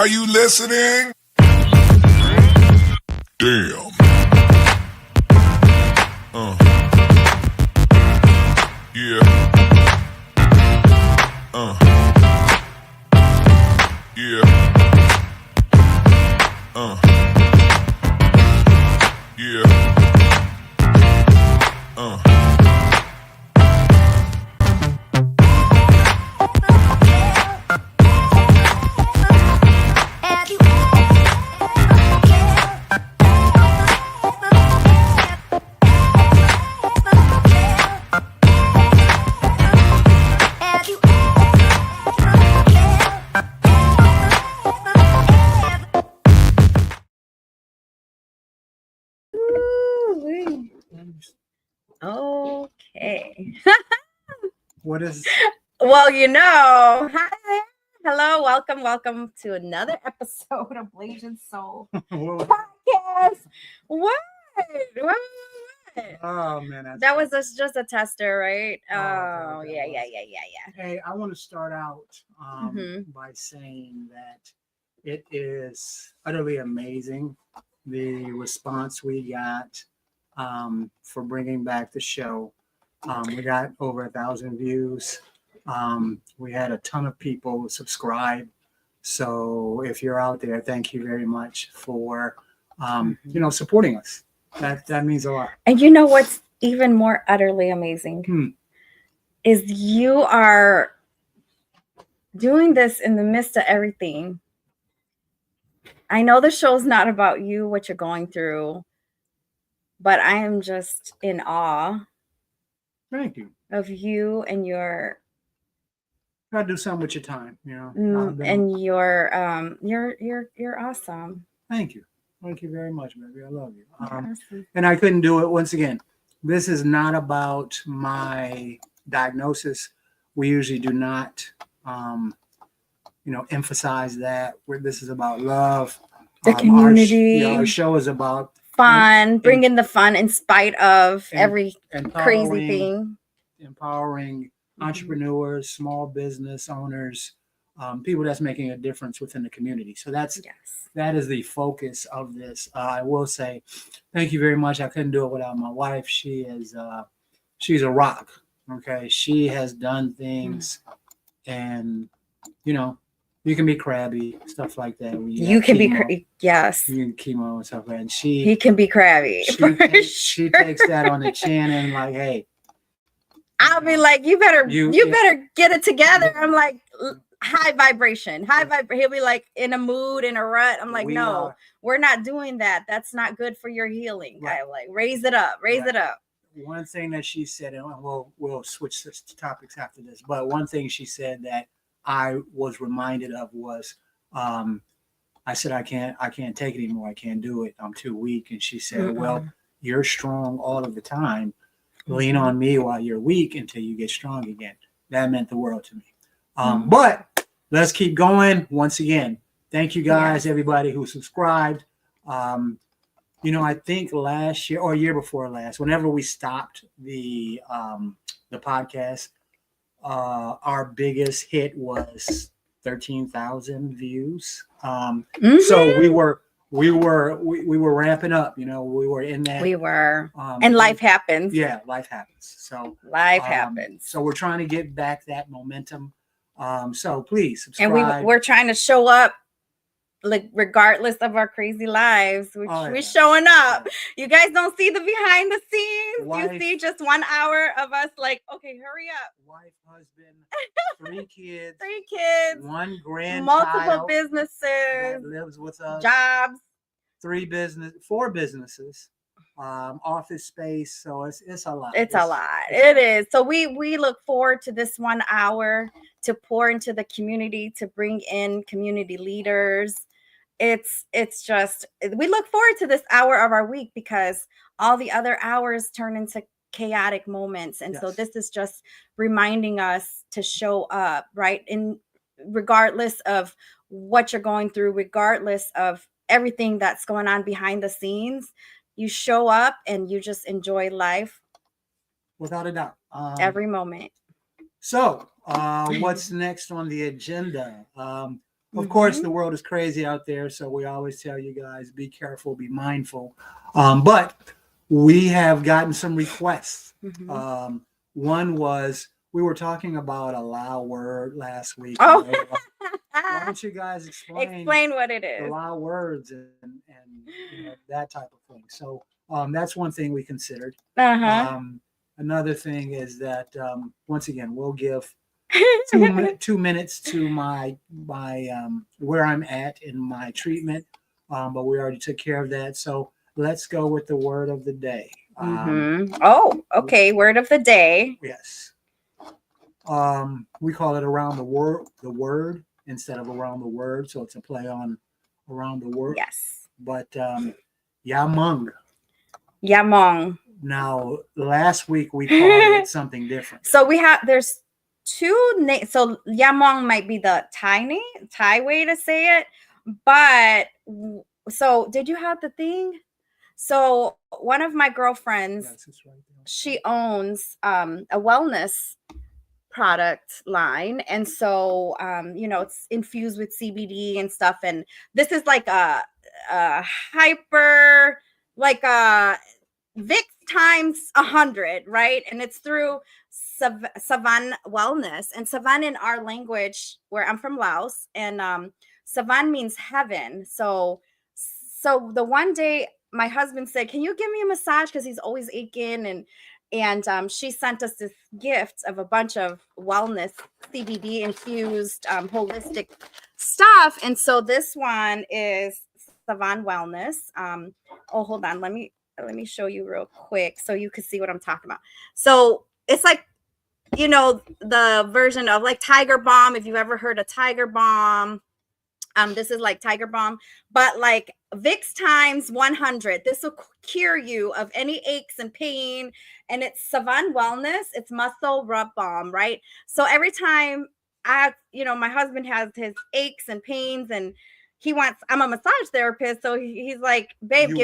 Are you listening? Damn. Yeah. Yeah. Yeah. Okay. What is? Well, hi. Hello, welcome to another episode of Blasian Soul Podcast. What? Oh man, That was just a tester, right? Oh, Yeah. Hey, I want to start out Mm-hmm. by saying that it is utterly amazing the response we got for bringing back the show. We got over 1,000 views. We had a ton of people subscribe. So if you're out there, thank you very much for supporting us. That means a lot. And you know what's even more utterly amazing is you are doing this in the midst of everything. I know the show's not about you, what you're going through, but I am just in awe. Thank you. Of you and your. Gotta do something with your time, And you're awesome. Thank you very much, baby. I love you. Awesome. And I couldn't do it once again. This is not about my diagnosis. We usually do not, emphasize that. This is about love. The community. Our show is about fun, bringing the fun in spite of every crazy thing. Empowering entrepreneurs, small business owners, people that's making a difference within the community. So that is the focus of this. I will say thank you very much. I couldn't do it without my wife. She is she's a rock. Okay. She has done things and you can be crabby, stuff like that. You can be yes. You can chemo and stuff like that. And he can be crabby. She takes that on the chin and like, hey. I'll be like, you better get it together. I'm like, high vibration. He'll be like in a mood, in a rut. I'm like, we're not doing that. That's not good for your healing. Right. I'm like, raise it up. One thing that she said, and we'll switch to topics after this, but one thing she said that I was reminded of was, I said, I can't take it anymore. I can't do it. I'm too weak. And she said, well, you're strong all of the time. Lean on me while you're weak until you get strong again. That meant the world to me. But let's keep going. Once again, thank you guys, everybody who subscribed. I think last year or year before last, whenever we stopped the podcast, our biggest hit was 13,000 views. So we were ramping up, we were in that. We were, and life happens. Yeah, life happens. So life happens. So we're trying to get back that momentum. So please subscribe. And we're trying to show up, like regardless of our crazy lives, we're showing up. You guys don't see the behind the scenes. You see just 1 hour of us like, okay, hurry up. Wife, husband, 3 kids. 3 kids. 1 grandchild. Multiple businesses. That lives with us. Jobs. 4 businesses. Office space. So it's a lot. It's a lot. It is. So we look forward to this 1 hour to pour into the community, to bring in community leaders. It's just, we look forward to this hour of our week because all the other hours turn into chaotic moments. And so this is just reminding us to show up, right? Regardless of what you're going through, regardless of everything that's going on behind the scenes, you show up and you just enjoy life. Without a doubt. Every moment. So what's next on the agenda? of course, the world is crazy out there. So we always tell you guys, be careful, be mindful. But we have gotten some requests. One was, we were talking about a Lao word last week. Oh. Why don't you guys explain what it the is? Lao words and that type of thing. So that's one thing we considered. Another thing is that once again, we'll give 2 minutes to my where I'm at in my treatment, but we already took care of that. So let's go with the word of the day. Oh, okay. Word of the day. Yes. We call it around the word instead of around the word. So it's a play on around the word. Yes. But Yamung. Yamong. Now, last week we called it something different. So there's two names. So Yamong might be the Thai way to say it. But so did you have the thing? So one of my girlfriends, she owns a wellness product line, and so it's infused with CBD and stuff, and this is like a hyper, like a Vicks times 100, right? And it's through Savan Wellness, and Savan in our language, where I'm from, Laos, and Savan means heaven. So the one day my husband said, "Can you give me a massage?" Because he's always aching, and she sent us this gift of a bunch of wellness CBD infused holistic stuff. And so this one is Savan Wellness. Hold on, let me show you real quick so you can see what I'm talking about. So it's like, the version of like Tiger Balm, if you've ever heard of Tiger Balm. This is like Tiger Balm, but like Vicks times 100. This will cure you of any aches and pain. And it's Savan Wellness. It's muscle rub balm, right? So every time my husband has his aches and pains, and I'm a massage therapist. So he's like, "Babe,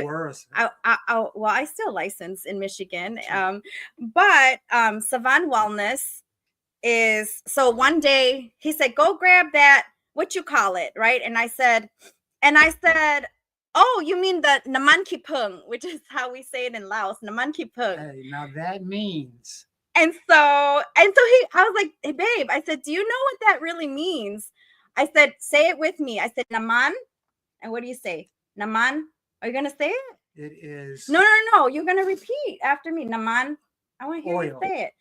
I still license in Michigan." But Savan Wellness is, so one day he said, "Go grab that, what you call it," right? And I said, "Oh, you mean the Naman Ki Pung," which is how we say it in Laos, Naman Ki Pung. Hey, now that means. And so I was like, "Hey, babe," I said, "Do you know what that really means?" I said, "Say it with me." I said, Naman. And what do you say? Naman? Are you going to say it? It is. No. You're going to repeat after me. Naman. I want to hear you say it.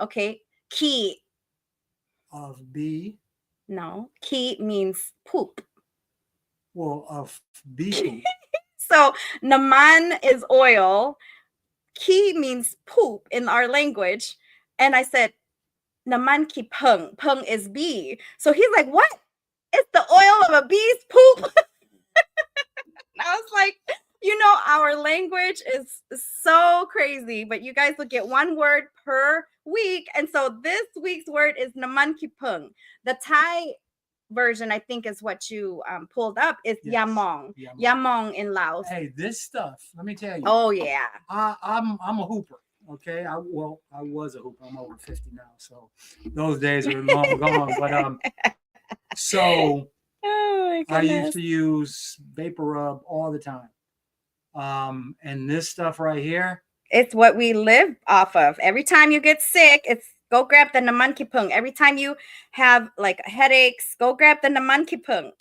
Okay. Ki. Of B. No. Ki means poop. Well, of B. So Naman is oil. Ki means poop in our language. And I said, Naman ki pung. Pung is bee. So he's like, "What? It's the oil of a bee's poop?" I was like, our language is so crazy, but you guys will get one word per week. And so this week's word is Naman ki pung. The Thai version, I think, is what you pulled up, is Yamong. Yamong in Laos. Hey, this stuff, let me tell you. Oh yeah. I'm a hooper. Okay. I was a hooper. I'm over 50 now. So those days are long gone. But so I used to use Vapor Rub all the time. And this stuff right here, it's what we live off of. Every time you get sick, it's go grab the Naman Ki Pung. Every time you have like headaches, go grab the Naman Ki Pung.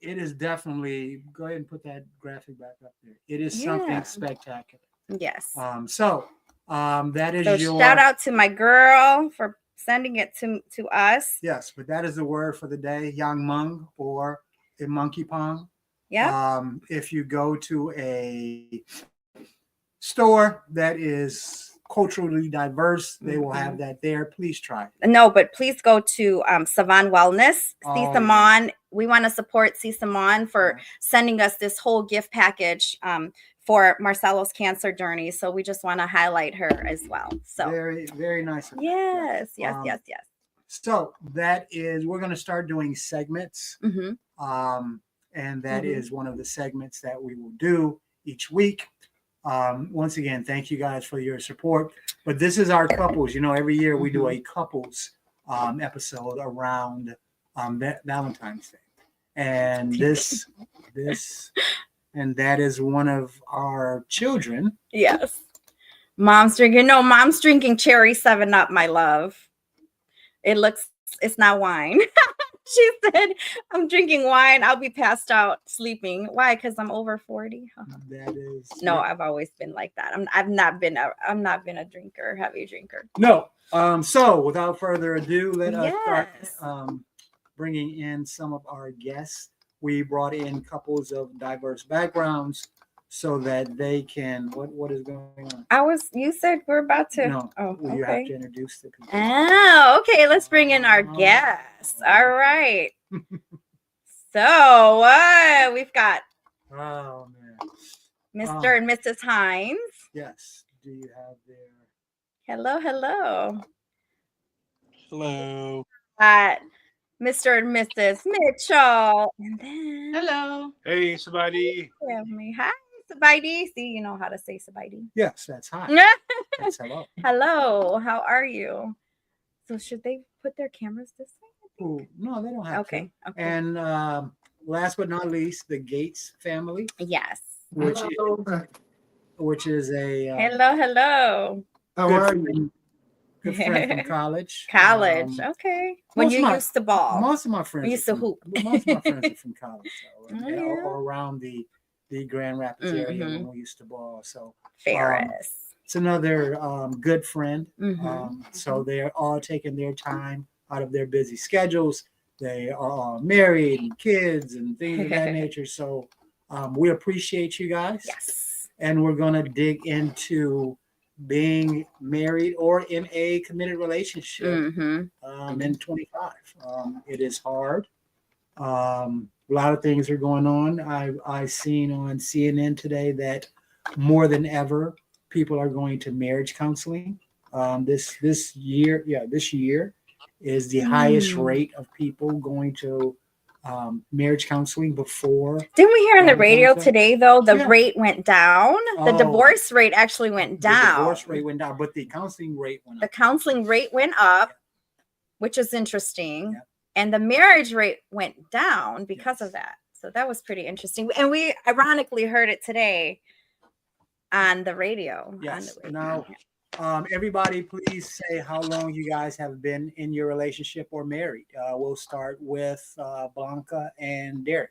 It is definitely, go ahead and put that graphic back up there. It is something spectacular. Yes. So that is your shout out to my girl for sending it to us. Yes, but that is the word for the day, Yang Mung, or a monkey pong. Yeah. If you go to a store that is culturally diverse, they will have that there. Please try it. No, but please go to Savan Wellness. Sisamon. We want to support Sisamon for sending us this whole gift package for Marcelo's cancer journey. So we just want to highlight her as well. So very, very nice. Yes. So that is, we're going to start doing segments. And that is one of the segments that we will do each week. Once again, thank you guys for your support. But this is our couples. Every year we do a couples episode around Valentine's Day. and this, and that is one of our children. Yes. Mom's drinking. No, mom's drinking cherry 7-Up, my love. It's not wine. She said, I'm drinking wine. I'll be passed out sleeping. Why? Because I'm over 40. That is No, I've always been like that. I'm not been a drinker, heavy drinker. no. So without further ado, let us Yes. start bringing in some of our guests. We brought in couples of diverse backgrounds so that they can. What is going on? You said we're about to. No, Oh, you have okay. to introduce the people. Oh, okay. Let's bring in our guests. All right. So we've got Oh man. Mr. and Mrs. Hines. Yes. Do you have their? Hello, hello. Hello. Mr. and Mrs. Mitchell. And then Hello. Hey, somebody. family. Hi, Sabaidi. See, you know how to say Sabaidi. Yes, that's hi. That's hello. Hello, how are you? So should they put their cameras this way? Ooh, no, they don't have Okay. to. And last but not least, the Gates family, Yes. which is a Hello. How are you? Good friend from college. College. Okay. When you used to ball. Most of my friends used to hoop. Most of my friends are from college, though, Oh, yeah. or around the Grand Rapids area Mhm. when we used to ball. So Ferris. it's another good friend. Mhm. So they're all taking their time out of their busy schedules. They are all married and kids and things of that nature. So we appreciate you guys. Yes. And we're going to dig into being married or in a committed relationship in 25. It is hard. A lot of things are going on. I seen on CNN today that more than ever, people are going to marriage counseling. This year is the highest rate of people going to marriage counseling before. Didn't we hear on the radio Valentine's Day? today, though, the Yeah. rate went down? The Oh. divorce rate actually went The down. divorce rate went down, but the counseling rate went The up. counseling rate went up, which is interesting. Yeah. And the marriage rate went down because of Yes. that. So that was pretty interesting. And we ironically heard it today on the radio. Yes. On the radio. Now, everybody, please say how long you guys have been in your relationship or married. We'll start with Blanca and Derek.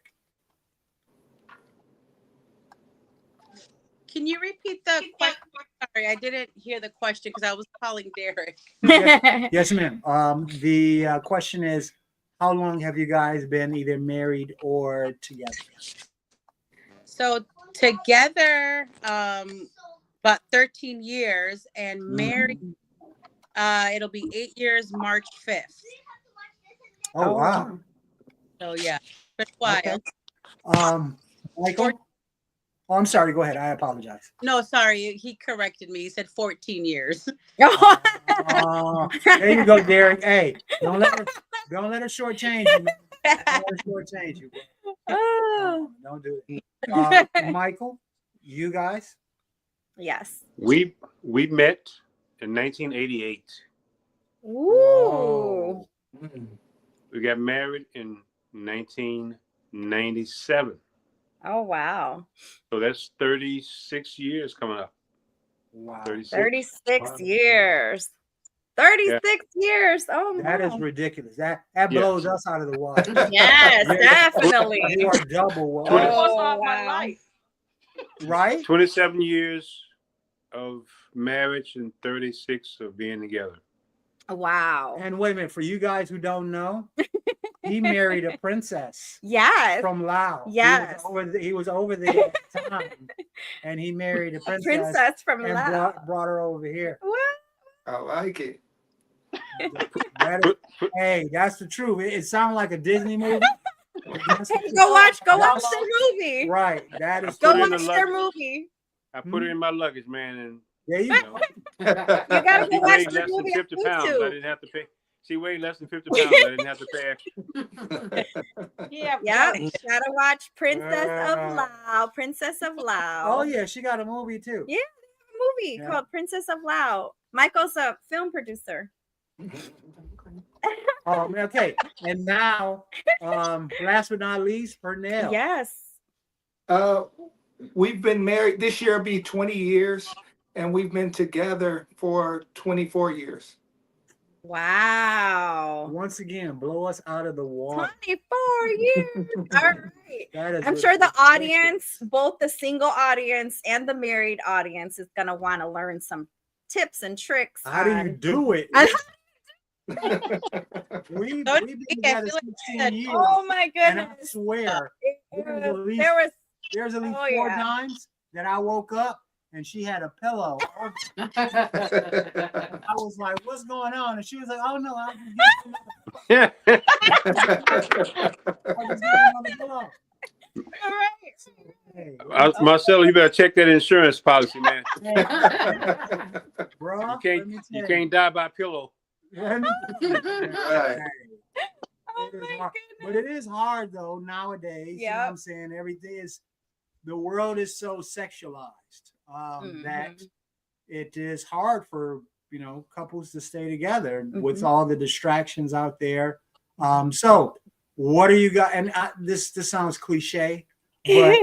Can you repeat the question? Sorry, I didn't hear the question because I was calling Derek. Yes, ma'am. The question is, how long have you guys been either married or together? So together, about 13 years, and married, it'll be 8 years, March 5th. Oh, wow. So yeah, for a while. Okay. Michael? Oh, I'm sorry. Go ahead. I apologize. No, sorry, he corrected me. He said 14 years. There you go, Derek. Hey, don't let her shortchange you, man. Don't let her shortchange you. Don't do it. Michael, you guys? Yes. We met in 1988. Ooh. We got married in 1997. Oh, wow. So that's 36 years coming up. Wow. 36 Wow. years. 36 years. Oh, That is wow. ridiculous. That blows us out of the water. Yes, definitely. You are double. Oh, wow. Right? 27 years of marriage and 36 of being together. Wow. And wait a minute, for you guys who don't know, he married a princess Yes. from Laos. Yes. He was over there at the time, and he married a princess from and Laos. brought her over here. What? I like it. Hey, that's the truth. It sounds like a Disney movie. That's the truth. Go watch their movie. Right. That is Go Put it in watch the their luggage. movie. I put it in my luggage, man, and there you go. You gotta he go watch weighed the less than movie on 50 pounds. I YouTube. didn't have to pay. She weighed less than 50 pounds. I didn't have to pay extra. Yeah. Yep. Gotta watch Princess of Uh, Lao. Princess of Lao. Oh yeah, she got a movie too. Yeah, movie called Princess of Lao. Michael's a film producer. Okay. And now, last but not least, Pernell. Yes. We've been married. This year will be 20 years, and we've been together for 24 years. Wow. Once again, blow us out of the water. 24 years. All right. That is I'm sure the audience, both the single audience and the married audience, is going to want to learn some tips and tricks. How do you do it? We've been together 16 years. Oh my And I goodness. swear, there's at least Oh, 4 yeah. times that I woke up and she had a pillow. I was like, "What's going on?" And she was like, "Oh no, I was just getting another pillow." All right. Hey, Marcelo, you better check that insurance policy, man. bro, You can't die by pillow. Right. Oh my goodness. But it is hard though nowadays. You know what I'm saying? Everything is, the world is so sexualized that it is hard for couples to stay together with all the distractions out there. So what do you got? And this sounds cliche, but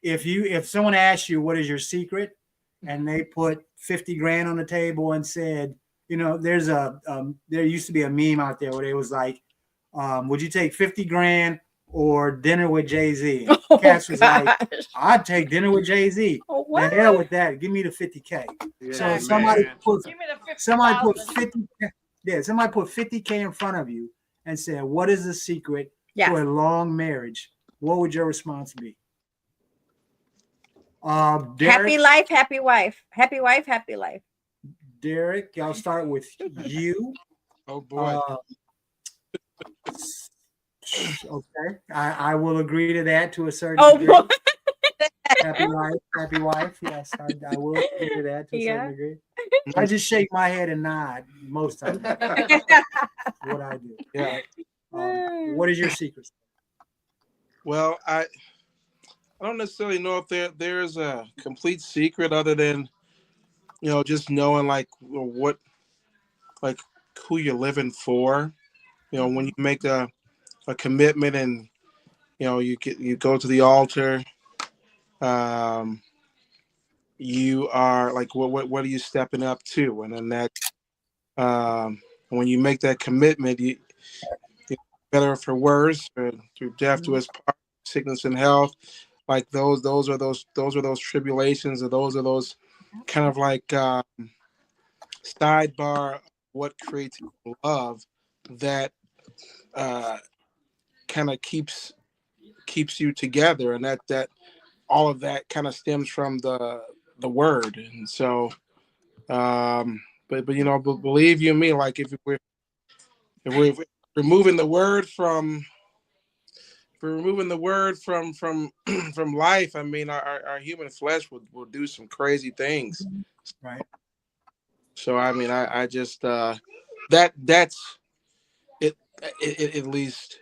if someone asks you what is your secret, and they put 50 grand on the table and said, there used to be a meme out there where it was like, would you take 50 grand or dinner with Jay-Z? Cass was like, I'd take dinner with Jay-Z. Oh, The what? hell with that. Give me the 50K. Yeah, So man. somebody put Give me the somebody put 50,000. 50. Yeah, somebody put 50K in front of you and said, "What is the secret Yes. to a long marriage?" What would your response be? Derek, Happy life, happy wife. Happy wife, happy life. Derek, I'll start with you. Oh boy. Okay, I will agree to that to a certain Oh, degree. boy. Happy wife. Yes, I will agree to that to a Yeah. certain degree. I just shake my head and nod most of the time. What I do. Yeah. What is your secret? Well, I don't necessarily know if there's a complete secret other than just knowing what who you're living for. When you make a commitment and you go to the altar, you are like what are you stepping up to? And then that when you make that commitment, you better for worse, or through death to his part, sickness and health, like those are those tribulations, or those are those kind of like sidebar of what creates love that kind of keeps you together, and that all of that kind of stems from the word. And so but believe you me, like if we're removing the word from from life, I mean our human flesh will do some crazy things, Right. so I mean I just that's it at least.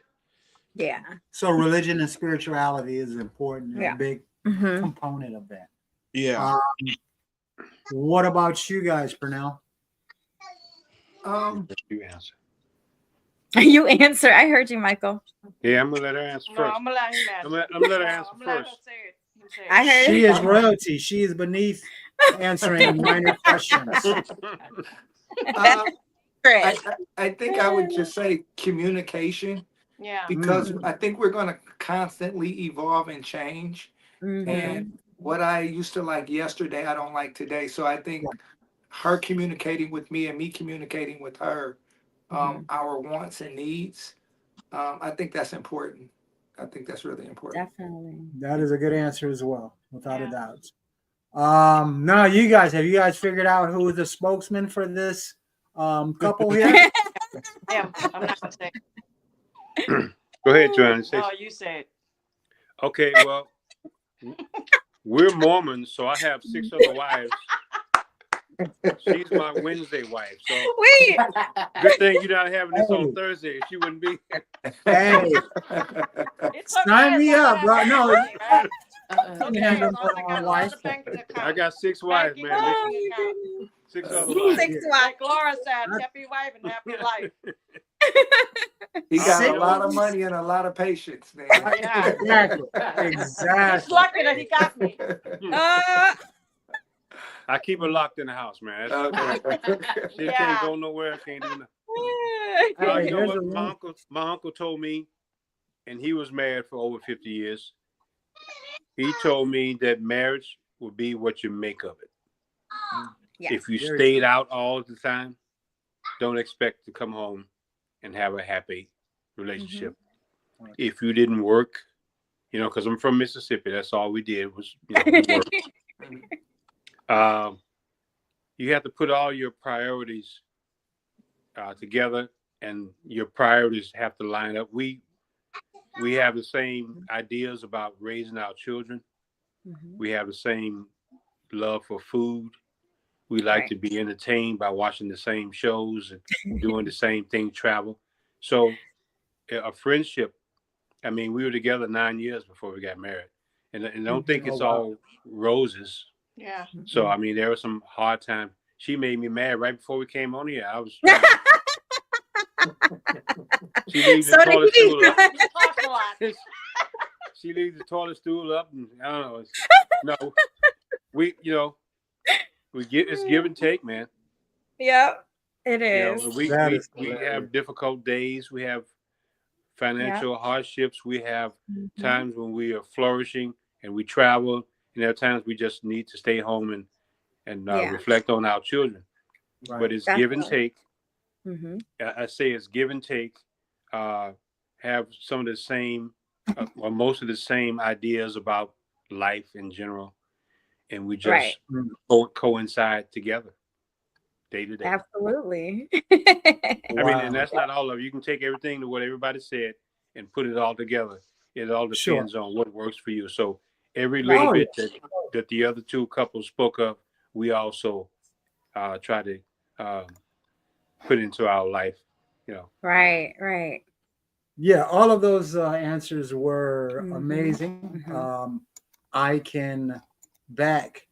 Yeah. So religion and spirituality is important and Yeah. a big Mhm. component of that. Yeah. What about you guys, Pernell? You answer. You answer. I heard you, Michael. Yeah, I'm gonna let her answer No, first. I'm gonna let him answer. I'm gonna let her answer I'm gonna let first. her say it. You say it. I heard She is royalty. She is beneath answering minor questions. I think I would just say communication, Yeah. because I think we're going to constantly evolve and change. Mhm. And what I used to like yesterday, I don't like today. So I think her communicating with me and me communicating with her, our wants and needs, I think that's important. I think that's really important. Definitely. That is a good answer as well, without a Yeah. doubt. Now have you guys figured out who is the spokesman for this couple here? Yeah. I'm not gonna say it. Go ahead, Joanna. Say No, you say it. Okay, well, we're Mormons, so I have 6 other wives. She's my Wednesday wife. So Wait. good thing you're not having this on Thursday. She wouldn't be. Hey, It's okay, sign me as long up, as bro. I No, have money, right? It's okay, handle as long as I my got wife. another bank account. I got 6 wives, Banking man. account. 6 other wives. 6 Like Laura said, happy wife and happy life. He got Sit- a lot of money and a lot of patience, man. Yeah. Exactly. He's Exactly. lucky that he got me. Uh, I keep her locked in the house, man. That's she Yeah. can't go nowhere. Can't do nothing. Hey, You know here's what? a My uncle told me, and he was married for over 50 years. He told me that marriage will be what you make of it. Yeah. If you Very stayed out all the time, don't expect to come home and have a happy relationship. Mhm. If you didn't work, you know, because I'm from Mississippi, that's all we did was, you know, we worked. You have to put all your priorities together, and your priorities have to line up. We have the same ideas about raising our children. Mhm. We have the same love for food. We like Right. to be entertained by watching the same shows and doing the same thing, travel. So a friendship, I mean, we were together 9 years before we got married. And I don't think Oh, it's wow. all roses. Yeah. So, I mean, there was some hard times. She made me mad right before we came on here. I was she leaves the So did toilet he. stool up. You talk a lot. She leaves the toilet stool up, and I don't know. No, we, you know, it's give and take, man. Yep, it You is. know, That is we hilarious. have difficult days. We have financial hardships. We have Mhm. times when we are flourishing and we travel, and there are times we just need to stay home and Yeah. reflect on our children. Right. But it's give and Definitely. take. Mhm. I say it's give and take. Have some of the same, or most of the same ideas about life in general, and we Right. just coincide together day to day. Absolutely. I mean, Wow. and that's not all of it. You can take everything to what everybody said and put it all together. It all Sure. depends on what works for you. So every little Oh, bit that the other two couples spoke of, we also try to put into our life. You know, Right, right. Yeah, all of those answers were Mhm. amazing. Mhm. I can back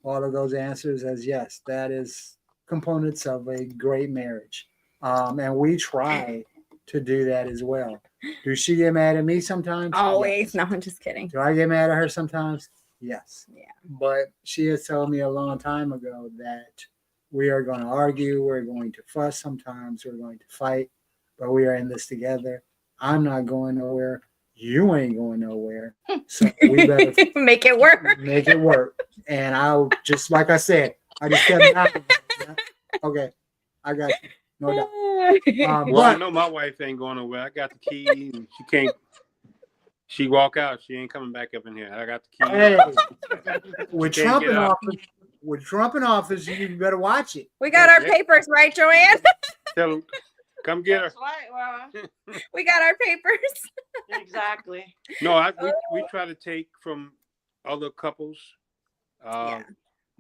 all of those answers as yes, that is components of a great marriage. And we try to do that as well. Does she get mad at me sometimes? Always. Yes. No, I'm just kidding. Do I get mad at her sometimes? Yes. Yeah. But she has told me a long time ago that we are going to argue, we're going to fuss sometimes, we're going to fight, but we are in this together. I'm not going nowhere. You ain't going nowhere. So we better Make it work. make it work. And I'll just like I said, I just kept knocking. Okay, I got you. No doubt. well, I But know my wife ain't going nowhere. I got the key, and she can't. She walk out. She ain't coming back up in here. I got the key. hey, with Can't Trump get in out. office, you better watch it. We got our Yeah. papers, right, Joanne? Tell her, come get her. That's right. Well, We got our papers. exactly. No, we try to take from other couples, Yeah.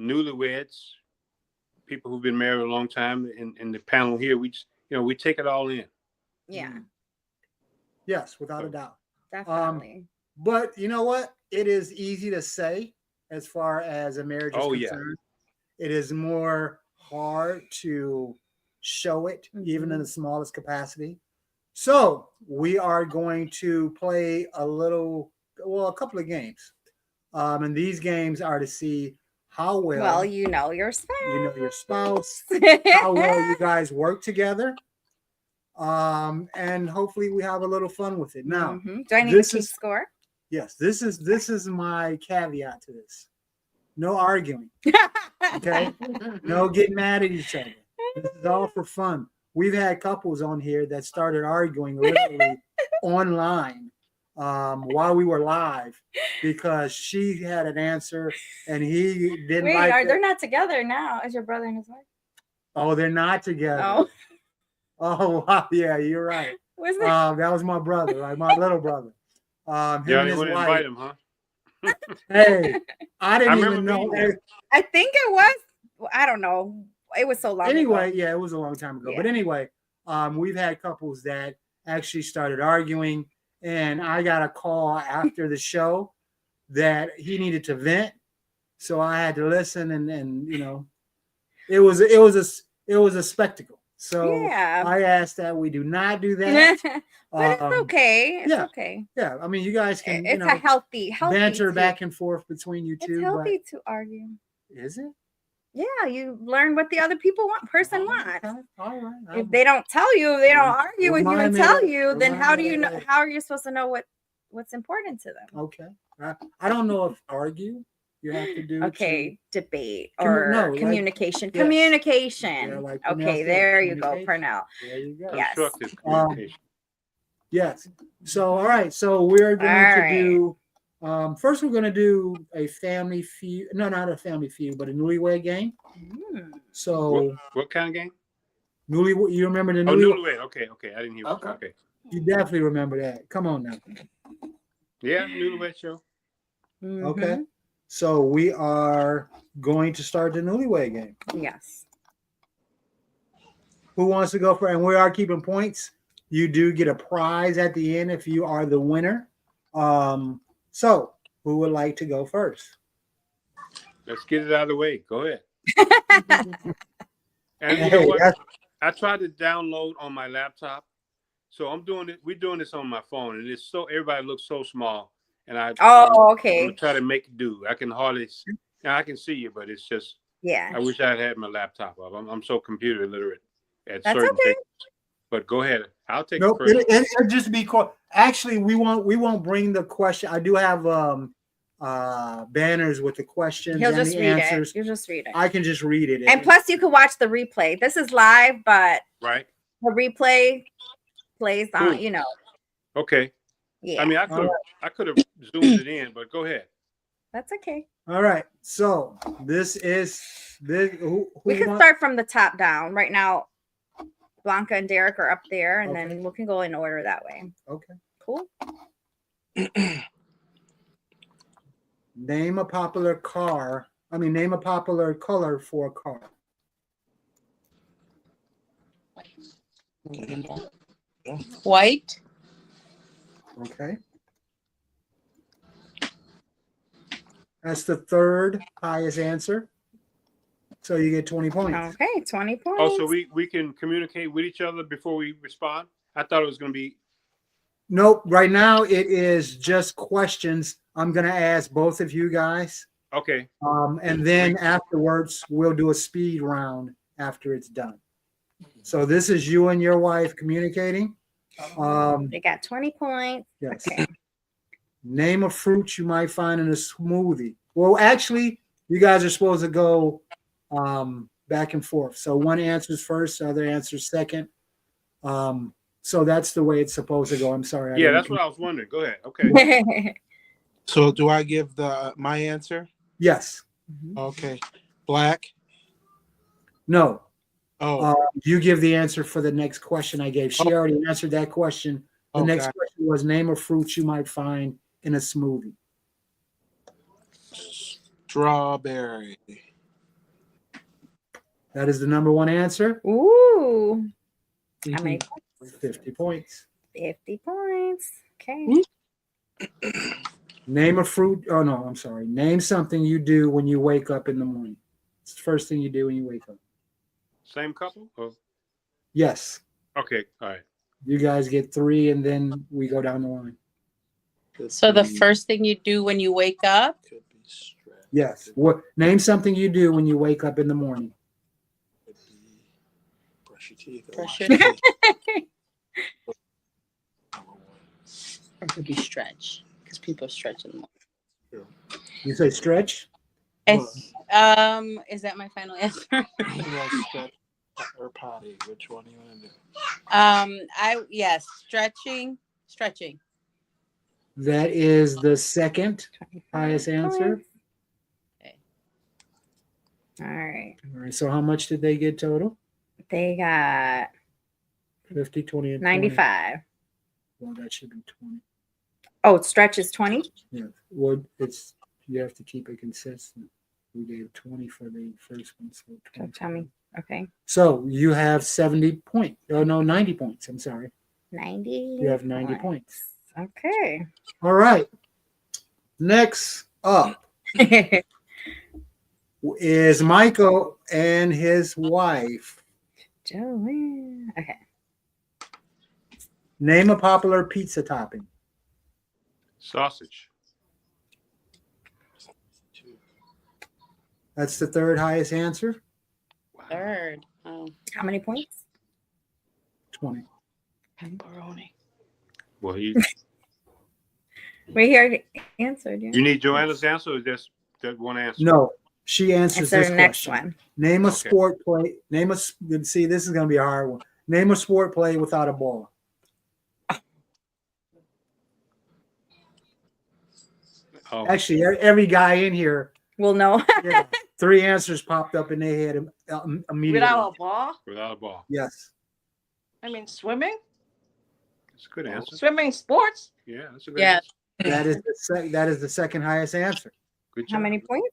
newlyweds, people who've been married a long time. In the panel here, we just, we take it all in. Yeah, Yes, without a doubt. definitely. But you know what? It is easy to say as far as a marriage is Oh, yeah. concerned. It is more hard to show it, even in the smallest capacity. So we are going to play a couple of games. And these games are to see how Well, you know your spouse. you know your spouse, how well you guys work together. And hopefully we have a little fun with it. Now, Do I need this to keep is- score? yes, this is my caveat to this. No arguing. Okay. No getting mad at each other. This is all for fun. We've had couples on here that started arguing literally online while we were live because she had an answer and he didn't Wait, like they're it. not together now? Is your brother and his wife? Oh, they're not together. Oh, Oh, wow. Yeah, you're right. was it? That was my brother, right? My little brother. Him Yeah, and you his want to wife. invite him, huh? Hey, I didn't I even remember know. being there. I think it was. I don't know. It was so long Anyway, ago. yeah, it was a long time ago. Yeah. But anyway, we've had couples that actually started arguing, and I got a call after the show that he needed to vent, so I had to listen, and it was a spectacle. So Yeah. I asked that we do not do that. But it's okay. It's yeah. okay. Yeah, I mean, you guys can, It's a healthy banter to, back and forth between you it's two. healthy to argue. But is it? Yeah, you learn what the other person wants. Okay, all right. If they don't tell you, they don't argue with you and remind me tell that- you, then remind how me do you that know? later. How are you supposed to know what's important to them? Okay. I don't know if argue you have to do. Okay, debate Commu- or no, like- communication. yes. Communication. Yeah, like Okay, Purnell said, there you go, communication. Purnell. There you go. Yes. Constructive communication. Yes. So, all right. So we're going All to right. do. First, we're going to do a family feud. No, not a family feud, but a newlywed game. So What kind of game? newlywed. You remember the Oh, newlywed? newlywed. Okay. I didn't hear. Okay. Okay. You definitely remember that. Come on now. Yeah, newlywed show. Okay. So we are going to start the newlywed game. Yes. Who wants to go for? And we are keeping points. You do get a prize at the end if you are the winner. So who would like to go first? Let's get it out of the way. Go ahead. And you Hey, know what? that's- I tried to download on my laptop, so I'm doing it. We're doing this on my phone, and it's so everybody looks so small. And I'm Okay. gonna try to make it do. I can hardly. I can see you, but it's just. Yeah. I wish I had my laptop up. I'm so computer illiterate at That's certain okay. things. But go ahead. I'll take Nope. it first. It'll just be cool. Actually, we won't bring the question. I do have banners with the questions He'll and just the read answers. it. You'll just read it. I can just read it. And plus, you can watch the replay. This is live, but Right. the replay plays on. Cool. Okay. Yeah. I mean, I could have zoomed it in, but go ahead. That's okay. All right. So this is this. Who We can want- start from the top down. Right now, Blanca and Derek are up there, and Okay. then we can go in order that way. Okay. Cool. Name a popular car. I mean, name a popular color for a car. White. Okay. That's the third highest answer. So you get 20 points. Okay, 20 points. Oh, so we can communicate with each other before we respond? I thought it was going to be. Nope. Right now it is just questions. I'm going to ask both of you guys. Okay. And then afterwards, we'll do a speed round after it's done. So this is you and your wife communicating. They got 20 points. Yes. Okay. Name a fruit you might find in a smoothie. Well, actually, you guys are supposed to go back and forth. So one answers first, the other answers second. So that's the way it's supposed to go. I'm sorry. Yeah, that's what I was wondering. Go ahead. Okay. So do I give my answer? Yes. Okay. Black. No. Oh, You give the answer for the next question I gave. She already answered that question. The okay. next question was name a fruit you might find in a smoothie. Strawberry. That is the number one answer. Ooh. How many? 50 points. 50 points. Okay. Name a fruit. Oh, no, I'm sorry. Name something you do when you wake up in the morning. It's the first thing you do when you wake up. Same couple? Oh, Yes. okay. All right. You guys get 3, and then we go down the line. So the first thing you do when you wake up. Could be stretch. Yes. What? Name something you do when you wake up in the morning. Could be brush your teeth. Brush wash your your teeth. Or could be stretch because people stretch in the morning. You say stretch? Is that my final answer? You want stretch or potty? Which one do you want to do? Yes, stretching. That is the second highest answer. Okay. All right. All right. So how much did they get total? They got 50, 20, and 20. 95. Well, that should be 20. Oh, stretch is 20? Yeah. Well, it's you have to keep it consistent. We gave 20 for the first one. So, So 20. tell me. Okay. So you have 70 points. Oh, no, 90 points. I'm sorry. 90. You have 90 points. Okay. All right. Next up is Michael and his wife Joanne. Okay. Name a popular pizza topping. Sausage. That's the third highest answer. Third. Oh, How many points? 20. pepperoni. Well, you We already answered. Yeah. need Joanna's answer or just that one answer? No, she answers Answer this the next question. one. Name a Okay. sport play. See, this is going to be a hard one. Name a sport play without a ball. Oh, Actually, every guy in here, We'll know. yeah, 3 answers popped up in their head immediately. Without a ball? without a ball. Yes. I mean, swimming? That's a good answer. Swimming sports? Yeah, that's a good Yeah. answer. That is the second highest answer. Good job. How many points?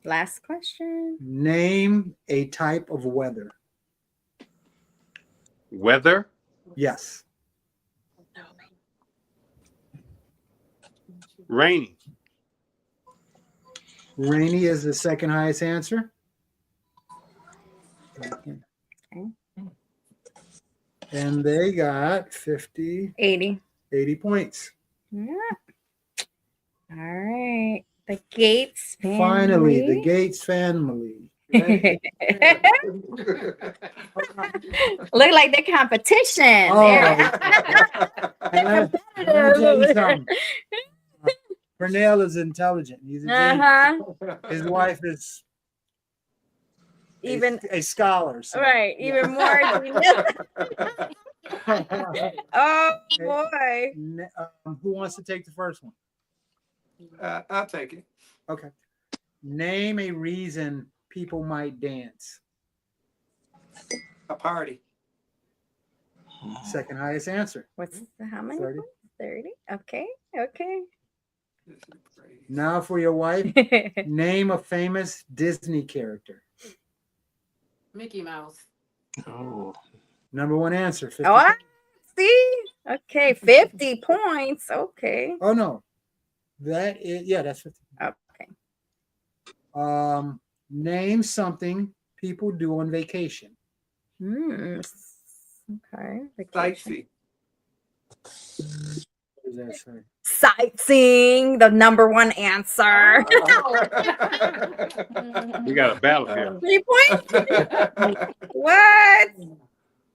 Last question. Name a type of weather. Weather? Yes. Rainy. Rainy is the second highest answer. And they got 80. 80 points. Yeah. All right. The Gates family. Finally, the Gates family. Look like the competition. Oh. They're And let me tell you something. Pernell is intelligent. He's a genius. Uh-huh. His wife is Even a scholar. So. right, even more genius. Oh boy. Who wants to take the first one? I'll take it. Okay. Name a reason people might dance. A party. Second highest answer. What's how many? 30. 30. Okay. Okay. Now for your wife. Name a famous Disney character. Mickey Mouse. Oh. Number one answer. 50 Oh, I see. Okay, 50 points. Okay. Oh no. That is that's 50. Okay. Name something people do on vacation. Okay. Vacation. Sightsee. What does that say? Sightseeing, the number one answer. We got a battle here. 3 points. What?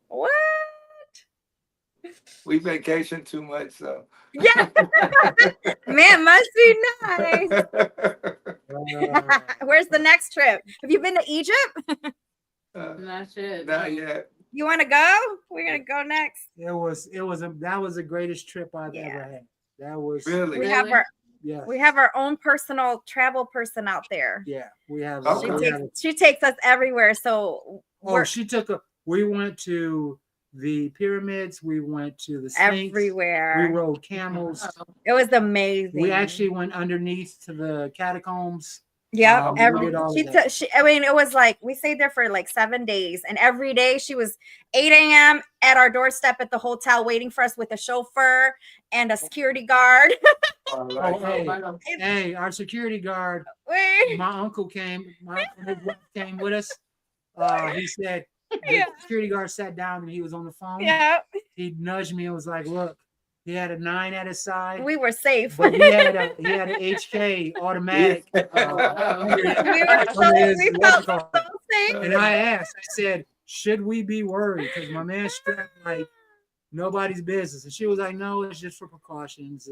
What? We vacation too much, so. Yeah. Man, must be nice. Where's the next trip? Have you been to Egypt? Not yet. Not yet. You want to go? We're gonna go next. That was the greatest trip I've ever had. That was Really? We have our yes. we have our own personal travel person out there. Yeah, we have. Okay. She takes us everywhere. So we went to the pyramids. We went to the Sphinx. everywhere. We rode camels. It was amazing. We actually went underneath to the catacombs. Yeah, we did all of that. I mean, it was like we stayed there for like 7 days, and every day she was 8 a.m. at our doorstep at the hotel waiting for us with a chauffeur and a security guard. Hey, our security guard, my uncle came. His wife came with us. He said the security guard sat down and he was on the phone. Yeah, He nudged me and was like, "Look." He had a 9 at his side. we were safe. But he had an HK automatic. We felt so safe. And I asked, I said, should we be worried? Because my man strapped like nobody's business. And she was like, no, it's just for precautions.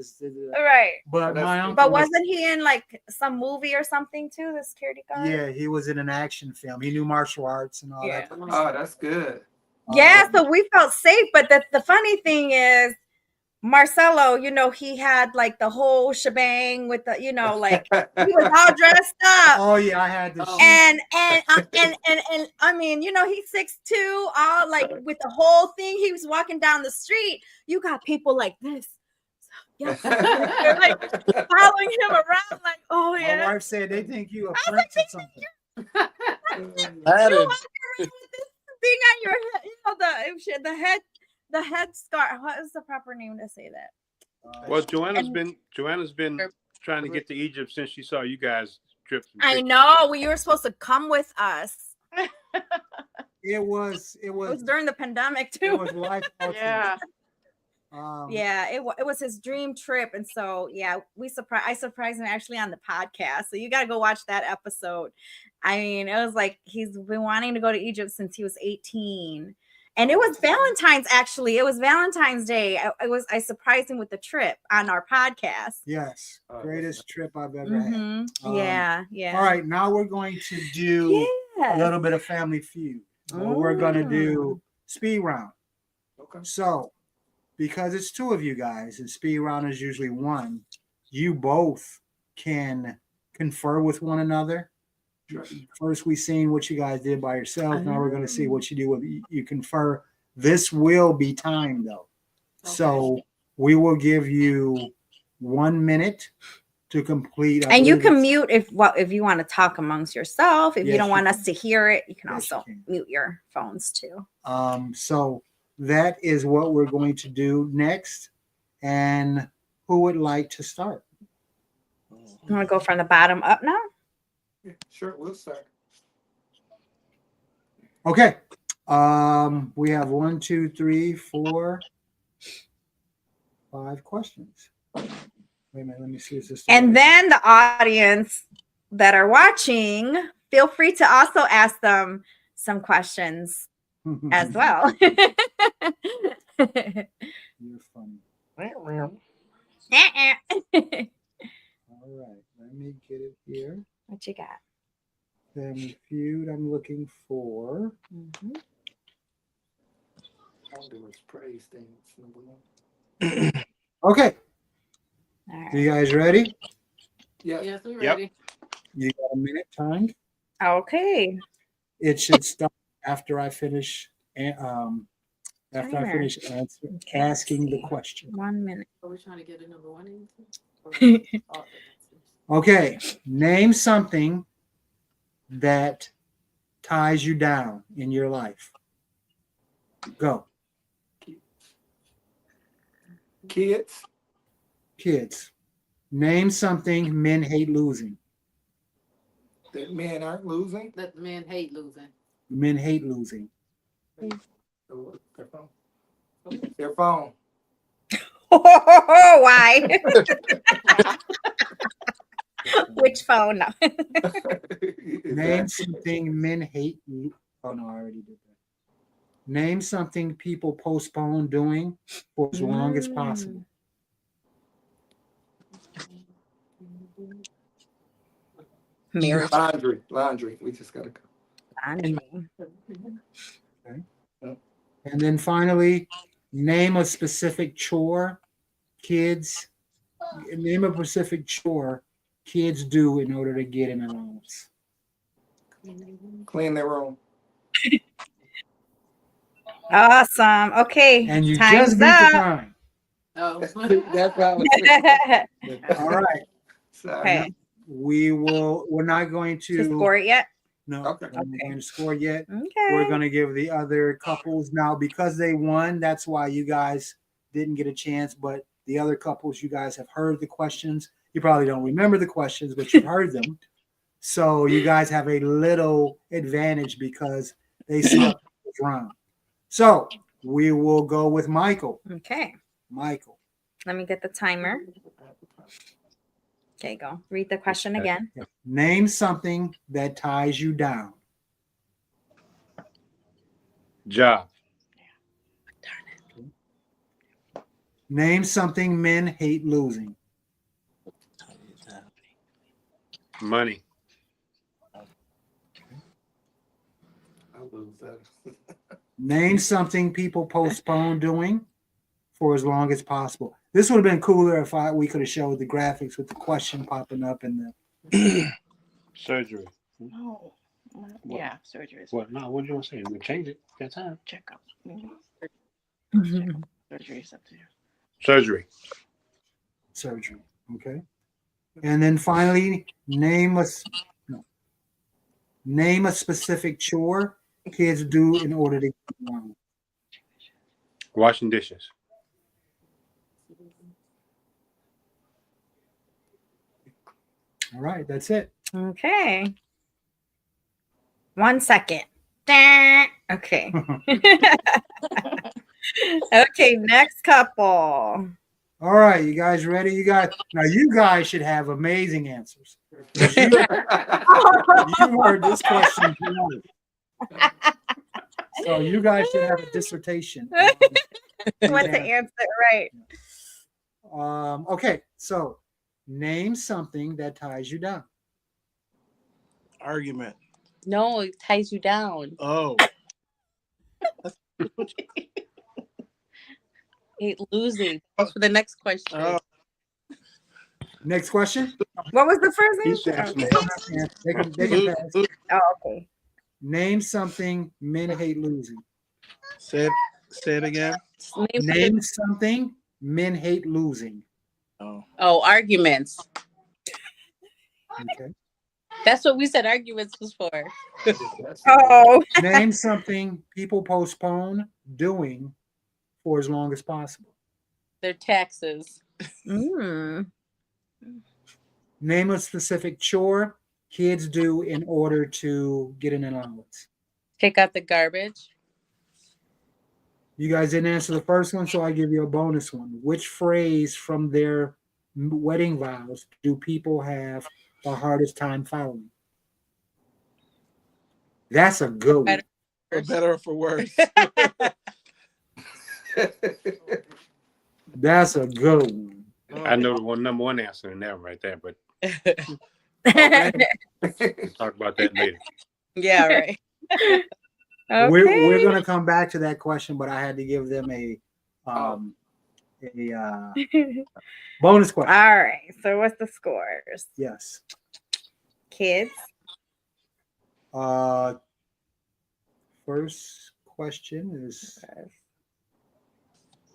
Right. But my uncle. But wasn't he in like some movie or something too, the security guard? Yeah, he was in an action film. He knew martial arts and all that. Oh, that's good. Yeah, so we felt safe. But the funny thing is, Marcelo, he had like the whole shebang with the, like he was all dressed up. Oh yeah, I had the and I mean, he's 6'2", all like with the whole thing. He was walking down the street. You got people like this, like following him around, like, oh yeah. My wife said they think you a prince or something. You walking around with this thing on your head, the headscarf. What is the proper name to say that? Well, Joanna's been trying to get to Egypt since she saw you guys trips. And I pictures. know. Well, you were supposed to come with us. It was It was during the pandemic too. it was life altering. Yeah. Yeah, it was his dream trip, and so yeah, I surprised him actually on the podcast. So you got to go watch that episode. I mean, it was like he's been wanting to go to Egypt since he was 18, and it was Valentine's. Actually, it was Valentine's Day. I surprised him with the trip on our podcast. Yes, Oh, greatest trip I've ever had. Mhm. Yeah. All right, now we're going to do a little bit of Family Feud. We're going to do speed round. Okay. So, because it's two of you guys, and speed round is usually one, you both can confer with one another. First, we seen what you guys did by yourself. Now we're going to see what you do with you confer. This will be timed though, so we will give you 1 minute to complete. And you can mute if you want to talk amongst yourself. If you Yes, don't you want can. us to hear it, you can Yes, you also can. mute your phones too. So that is what we're going to do next. And who would like to start? I'm gonna go from the bottom up now. Yeah, sure, we'll start. Okay. We have 1, 2, 3, 4, 5 questions. Wait a minute, let me see. Is this the And right- then the audience that are watching, feel free to also ask them some questions as well. You're funny. What All right, let me get it here. you got? Family Feud. I'm looking for. Mhm. I'll do his praise thing. It's number one. Okay, All right. so you guys ready? Yeah. Yes, we're Yep. ready. You got a minute timed. Okay. It should start after I finish. Timer. Okay, Asking let's the see. question. 1 minute. Are we trying to get a number one answer? Or- Okay, name something that ties you down in your life. Go, Kids. kids. Name something men hate losing. That men aren't losing. That the men hate losing. Men hate losing. Their phone. Their phone. Why? Which phone? No. Name something men hate. Oh no, I already did that. Name something people postpone doing for as long as possible. Marriage. Laundry. We just gotta go. And then finally, name a specific chore kids. Name a specific chore kids do in order to get an allowance. Clean their room. Awesome. Okay. And you Time's just beat the up. time. Oh. That's what I was saying. All right. Sorry. Okay. We're not going To to score it yet? no, Okay. we're not going to score yet. Okay. We're going to give the other couples now because they won. That's why you guys didn't get a chance. But the other couples, you guys have heard the questions. You probably don't remember the questions, but you've heard them. So you guys have a little advantage because they saw the round. So we will go with Michael. Okay. Michael. Let me get the timer. Okay, go. Read the question again. Name something that ties you down. Job. Name something men hate losing. Money. I'll lose that. Name something people postpone doing for as long as possible. This would have been cooler if we could have showed the graphics with the question popping up and the Surgery. No. Yeah, surgery is What? No, what do you want to say? We change it. Got time. checkup. Mhm. Surgery is up to you. Surgery. surgery. Okay. And then finally, name a specific chore kids do in order to get along. Washing dishes. All right, that's it. Okay. 1 second. Da. Okay. Okay, next couple. All right, you guys ready? You guys should have amazing answers. You heard this question tonight. So you guys should have a dissertation. What to answer, right? Okay, so name something that ties you down. Argument. No, it ties you down. Oh. Hate losing. That's for the next question. Oh. Next question. What was the first He's answer? asking They can pass. Oh, okay. Name something men hate losing. Say it again. Name something men hate losing. Oh, arguments. Okay. That's what we said arguments was for. Oh. Name something people postpone doing for as long as possible. Their taxes. Mm. Name a specific chore kids do in order to get an allowance. Take out the garbage. You guys didn't answer the first one, so I give you a bonus one. Which phrase from their wedding vows do people have the hardest time following? That's a good one. For better or for worse. That's a good one. I know the number one answer in that right there, but we'll talk about that later. Yeah, right. Okay. We're gonna come back to that question, but I had to give them a bonus question. All right. So what's the scores? Yes. Kids. First question is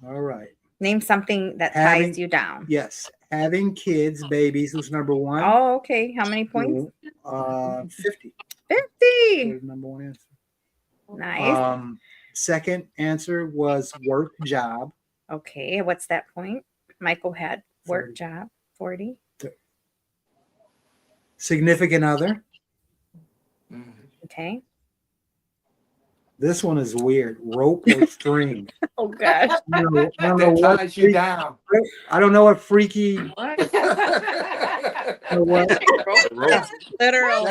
all right. Name something that Having- ties you down. Yes, having kids, babies was number one. Oh, okay. How many points? 50. 50. Was number one answer. Nice. Second answer was work job. Okay. What's that point? Michael had work 40. job. 40. Significant other. Okay. This one is weird. Rope or string. Oh gosh. I don't know That what ties you down. I don't know what freaky. What? What? Literal.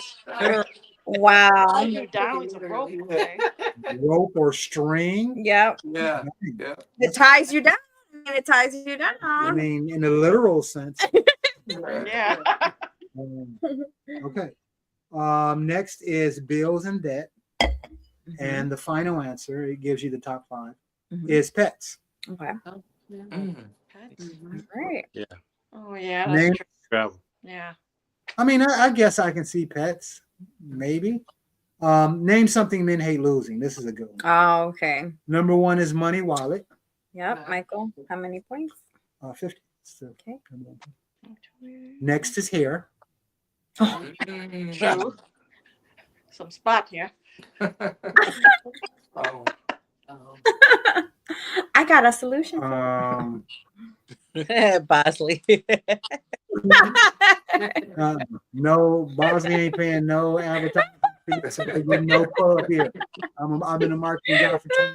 Wow. Tie you down with a rope. Okay. Rope or string. Yep. Yeah. It ties you down. And it ties you down. I mean, in a literal sense. Yeah. Okay. Next is bills and debt. And the final answer, it gives you the top 5, is pets. Okay. Mm. All right. Oh yeah. Name- That's true. Travel. Yeah. I mean, I guess I can see pets, maybe. Name something men hate losing. This is a good one. Oh, okay. Number 1 is money wallet. Yep. Michael, how many points? 50. So, Okay. next is hair. True. Some spot here. Oh. I got a solution. Bosley. No, Bosley ain't paying no advertising fees. So they get no pub here. I've been a marketing guy for 10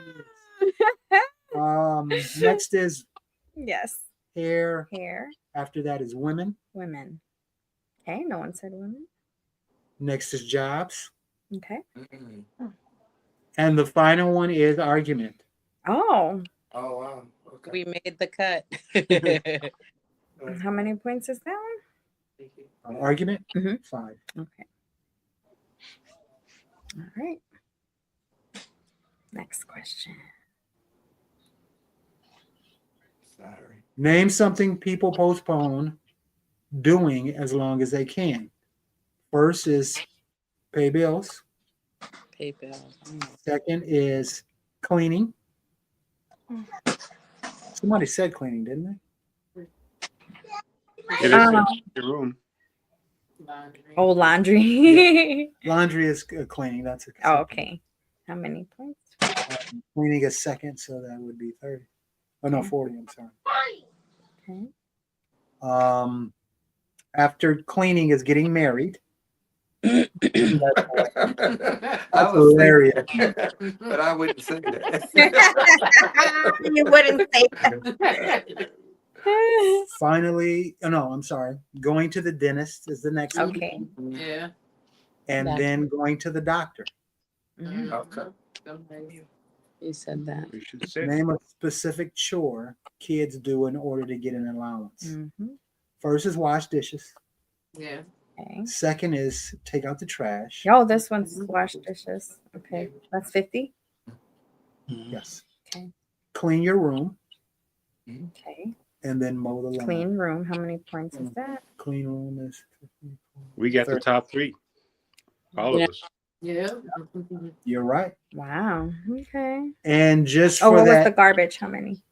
years. Next is Yes. hair. Hair. After that is women. Women. Okay. No one said women. Next is jobs. Okay. And the final one is argument. Oh. Oh wow. Okay. We made the cut. How many points is that one? Argument, Mhm. 5. Okay. All right. Next question. Sorry. Name something people postpone doing as long as they can. First is pay bills. PayPal. Second is cleaning. Somebody said cleaning, didn't they? It is your room. Oh, laundry. Laundry is cleaning. That's a Oh, okay. How many points? Cleaning is second, so that would be 30. Oh no, 40. I'm sorry. Okay. After cleaning is getting married. I That's was hilarious. thinking, but I wouldn't say that. You wouldn't say that. Finally, oh no, I'm sorry. Going to the dentist is the next one. Okay. Yeah. And That's- then going to the doctor. Mhm. Okay. You said that. We should have said. Name a specific chore kids do in order to get an allowance. Mhm. First is wash dishes. Yeah. Okay. Second is take out the trash. Yo, this one's wash dishes. Okay, that's 50. Yes. Okay. Clean your room Okay. and then mow the lawn. Clean room. How many points is that? Clean room is We got the 30. top three. All Yeah. of us. Yeah. You're right. Wow. Okay. And just Oh, for what was the that garbage? How many?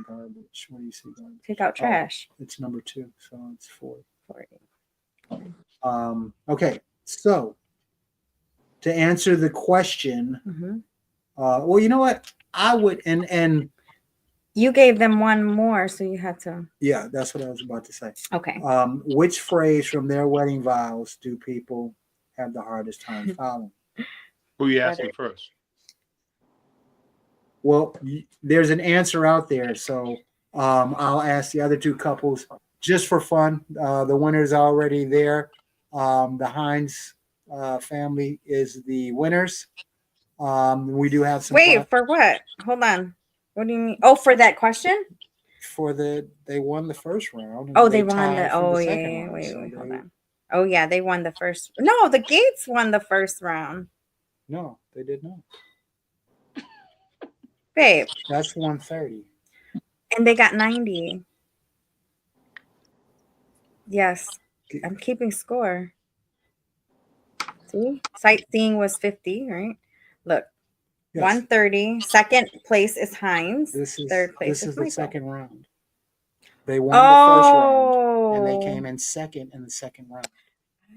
garbage. What do you see? Garbage? Take out trash. It's number 2, so it's 4. 40. Okay, so to answer the question, Mhm. well, you know what? I would, and You gave them one more, so you had to. yeah, that's what I was about to say. Okay. Which phrase from their wedding vows do people have the hardest time following? Who you asking first? Well, there's an answer out there, so I'll ask the other 2 couples just for fun. The winner's already there. The Hines family is the winners. We do have some. Wait, for what? Hold on. What do you mean? Oh, for that question? They won the first round. and Oh, they won tied the. for Oh, second yeah. round, Wait, so wait, hold they- on. Oh, yeah, they won the first. No, the Gates won the first round. No, they did not. Babe, That's 130. and they got 90. Yes, I'm keeping score. See, sightseeing was 50, right? Look, Yes. 130. Second place is Hines. This is Third place this is is the Michael. second round. They won the first round, and they Oh, came in second in the second round.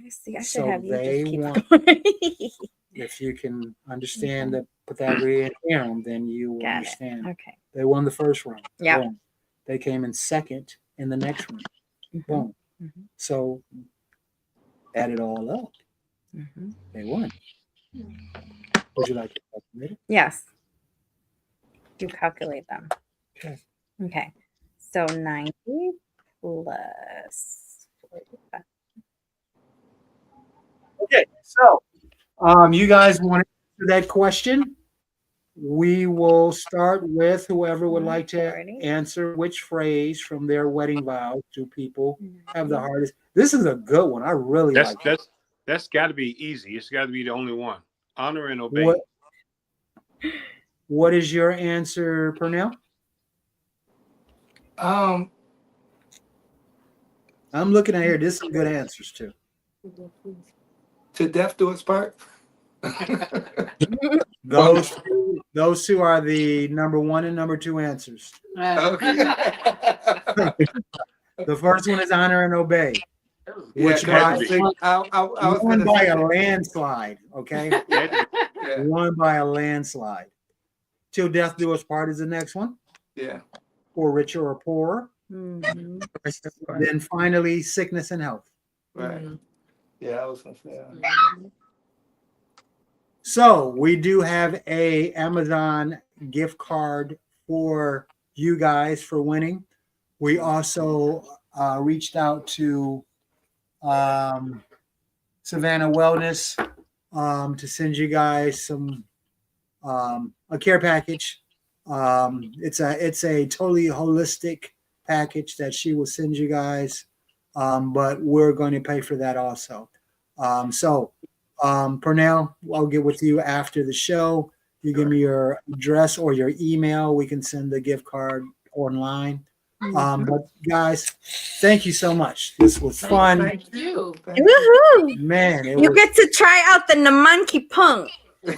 I see. I should So have you they just keep won. going. If you can understand the Pythagorean theorem, then you will Got it. understand. Okay. They won the first round. Yeah. Boom. They came in second in the next round. Mhm, Boom. mhm. So add it all up. Mhm. They won. Would you like to calculate it? Yes. You calculate them. Okay. Okay. So 90 plus 45. Okay, so you guys want to answer that question? We will start with whoever would like to 40. answer which phrase from their wedding vows do people have the hardest. This is a good one. I really That's like it. that's got to be easy. It's got to be the only one. Honor and obey. What is your answer, Pernell? Um, I'm looking at here. There's some good answers too. to death do us part. Those two are the number 1 and number 2 answers. Okay. The first one is honor and obey. Yeah, Which 'cause I by- was thinking- I was Won gonna by say a that. landslide. Okay. Yeah, Won by a landslide. Till death do us part is the next one. yeah. Or richer or poorer. Mhm. Then finally, sickness and health. Right. Mhm. Yeah, I was gonna say that. So we do have a Amazon gift card for you guys for winning. We also reached out to Savannah Wellness to send you guys some a care package. It's a totally holistic package that she will send you guys, but we're going to pay for that also. Pernell, I'll get with you after the show. You give me your address or your email. We can send the gift card online. But guys, thank you so much. This was fun. Thank You. Thank you. Woohoo! Man, it You was get to try out the monkey punk. The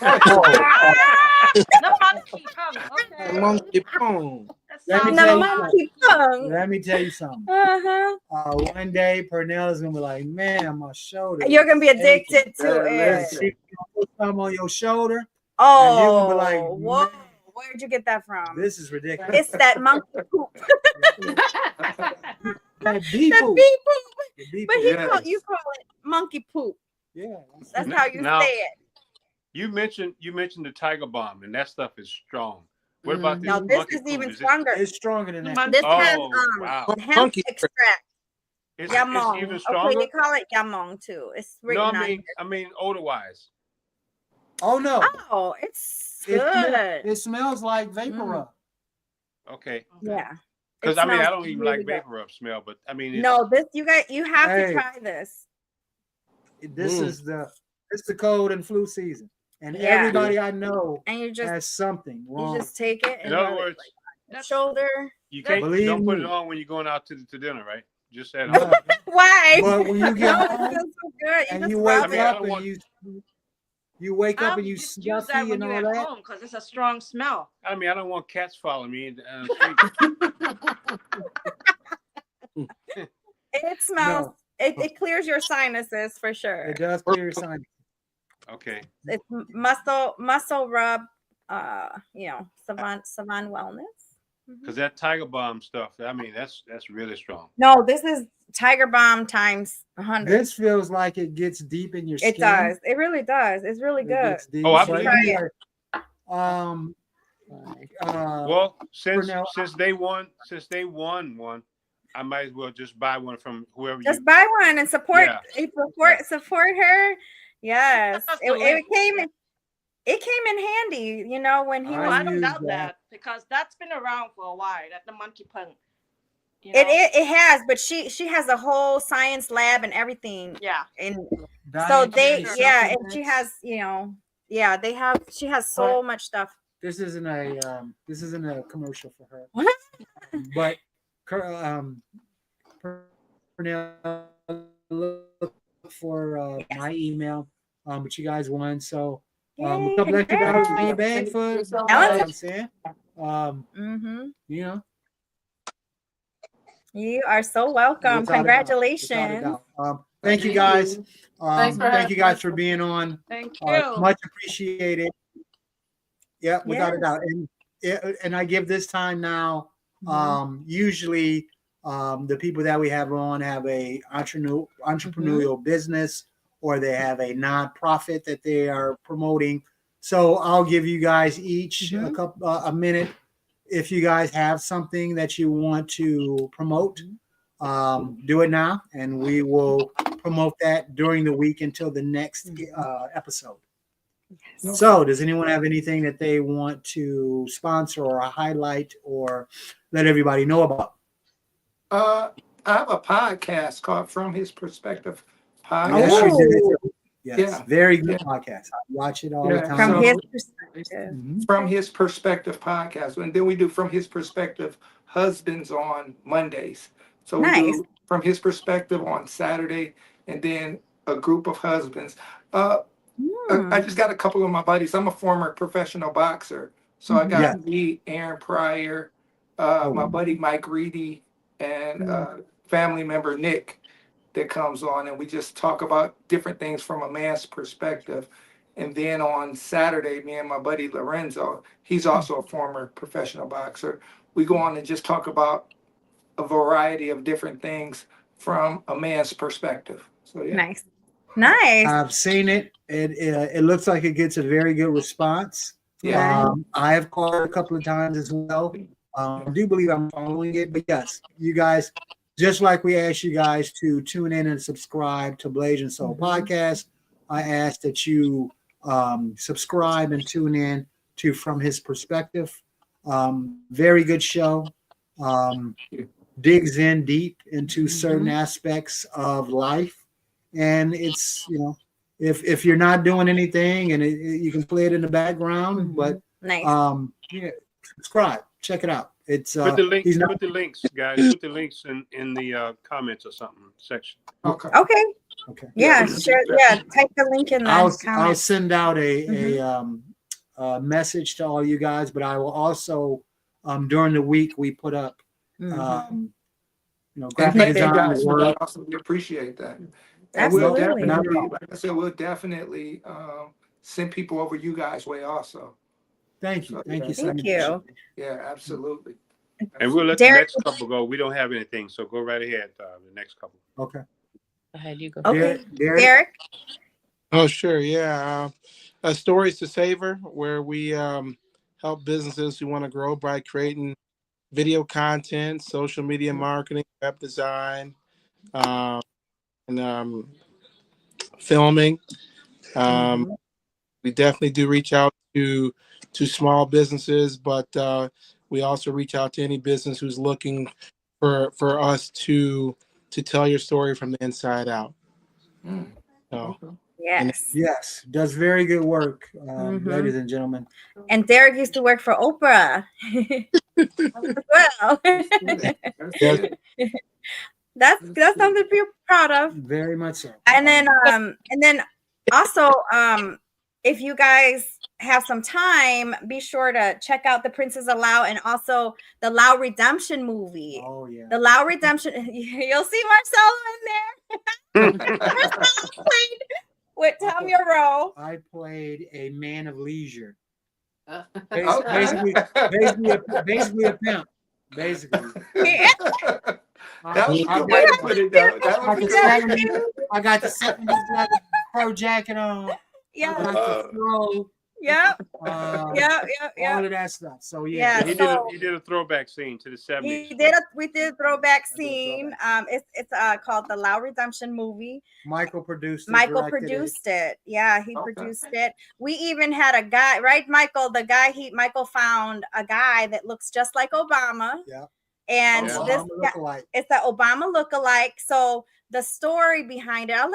monkey tongue. Okay. Monkey pong. That Let me sounds The tell you monkey punk. let me tell you something. Uh-huh. One day Pernell is gonna be like, man, my shoulder. You're gonna be is aching." addicted to it. She gonna put some on your shoulder. Oh, you're gonna be like, whoa! "Man, Where'd you get that from? This is ridiculous. It's that monkey poop. That bee That poop. bee poop. The bee But poop. you Yes. call it monkey poop. Yeah. That's how you Now- say it. You mentioned the Tiger Balm, and that stuff is strong. What about this No, this monkey is even food? stronger. It's stronger than that. This has Wow. hemp Monkey. extract. It's Yamong. even Okay, stronger. they call it yamong too. It's No, written on I mean odor-wise. Oh no. Oh, it's It, good. it smells like vapor rub. Okay. Yeah. Because It I mean, I smells don't even really like good. vapor rub smell, but I mean, it's, No, this you have Hey. to try this. This is the cold and flu season, and Yeah. everybody I know And you just has something wrong. take it and in other rub it, words, like, shoulder. you can't Believe don't put me. it on when you're going out to dinner, right? Just that. No, Why? but when you get No, it home feels so good. and just you rub wake it. up don't and want- you wake up I'll and you just use that stuffy when and you're all at that. home because it's a strong smell. I mean, I don't want cats following me in the street. It smells. No. It clears your sinuses for sure. It does clear your sinus. Okay. It's muscle rub. Savant Wellness. Because that Tiger Balm stuff, I mean, that's really strong. No, this is Tiger Balm times 100. This feels like it gets deep in your skin. It does. It really does. It's really It good. gets deep. Oh, I But believe it. Well, since Pernell, they won one, I might as well just buy one from whoever Just you. buy one and support. Yeah. Support her. Yes, That's it the link. came in handy. When he Oh, I was. I don't use doubt that. that because that's been around for a while. That the monkey punk. It has, but she has a whole science lab and everything. Yeah. And so dietary and she supplements. has, she has so much stuff. This isn't a commercial for her. But Pernell, look for my email. But you guys won, so a couple extra dollars in your bag for you know what I'm saying. You are so welcome. Without a doubt, Congratulations. without a doubt. Thank you guys. Thanks for Thank you having guys us. for being on. Thank you. Much appreciated. Yeah, without a Yes. doubt. And I give this time now. Mhm. Usually, the people that we have on have a entrepreneurial business, or they have a nonprofit that they are promoting. So I'll give you guys each a minute. If you guys have something that you want to promote, do it now, and we will promote that during the week until the next episode. Yes. So, does anyone have anything that they want to sponsor or highlight or let everybody know about? I have a podcast called From His Perspective Podcast. Yes, you did. Oh. Yes, Yeah. very good Yeah. podcast. I watch it all the Yeah. time. From So- his perspective. Mhm. From His Perspective Podcast. And then we do From His Perspective Husbands on Mondays. So we Nice. do From His Perspective on Saturday, and then a group of husbands. I just got a couple of my buddies. I'm a former professional boxer. So I got Yeah. me, Aaron Pryor, my buddy Mike Reedy, and family member Nick that comes on, and we just talk about different things from a man's perspective. And then on Saturday, me and my buddy Lorenzo, he's also a former professional boxer, we go on and just talk about a variety of different things from a man's perspective. So yeah. Nice. Nice. I've seen it. It looks like it gets a very good response. Yeah. I have called it a couple of times as well. I do believe I'm following it, but yes, you guys, just like we asked you guys to tune in and subscribe to Blasian Soul Podcast, I ask that you subscribe and tune in to From His Perspective. Very good show. Digs in deep into certain aspects of life, and it's if you're not doing anything and you can play it in the background, but Nice. subscribe, check it out. It's Put the link. he's not- Put the links, guys. Put the links in the comments or something section. Okay. Okay. okay. Yeah. Sure. Yeah. Type the link in the I'll comments. send out a message to all you guys, but I will also during the week we put up And graphic thank you design guys for work. that. Also, we appreciate that. And we'll Absolutely. definitely, like I said, we'll definitely send people over you guys' way also. Thank you so Thank much. you. Yeah, absolutely. And we'll let Derek- the next couple go. We don't have anything, so go right ahead. The next couple. Okay. Go ahead, you go. Okay. Derek, Derek. Oh, sure. Yeah. Stories to Savor, where we help businesses who want to grow by creating video content, social media marketing, web design, um, and filming. Um, Mhm. we definitely do reach out to small businesses, but we also reach out to any business who's looking for us to tell your story from the inside out. Mm, So, okay. and Yes. Yes, does very good work, Mhm. ladies and gentlemen. And Derek used to work for Oprah as well. That's yes, good. That's something to be proud of. Very much so. And then also if you guys have some time, be sure to check out the Princess of Lao and also the Lao Redemption movie. Oh yeah. The Lao Redemption, you'll see Marcelo in there. Marcelo played with Tamia Rowe. I played a man of leisure. Okay. Basically a pimp. Basically. That was a I good way to put it, though. That was a good way. I got the 70s fur jacket on. I Yeah, got the throw. yeah, Uh, yeah, all of that stuff. So yeah. Yeah, he so did a throwback scene to the 70s. we did a throwback scene. It's called the Lao Redemption movie. Michael produced it. Michael directed produced it. Yeah, he Okay. produced it. We even had a guy, right, Michael? The guy Michael found a guy that looks just like Obama. Yeah. And Yeah. this Obama lookalike. it's the Obama lookalike. So the story behind it, I'll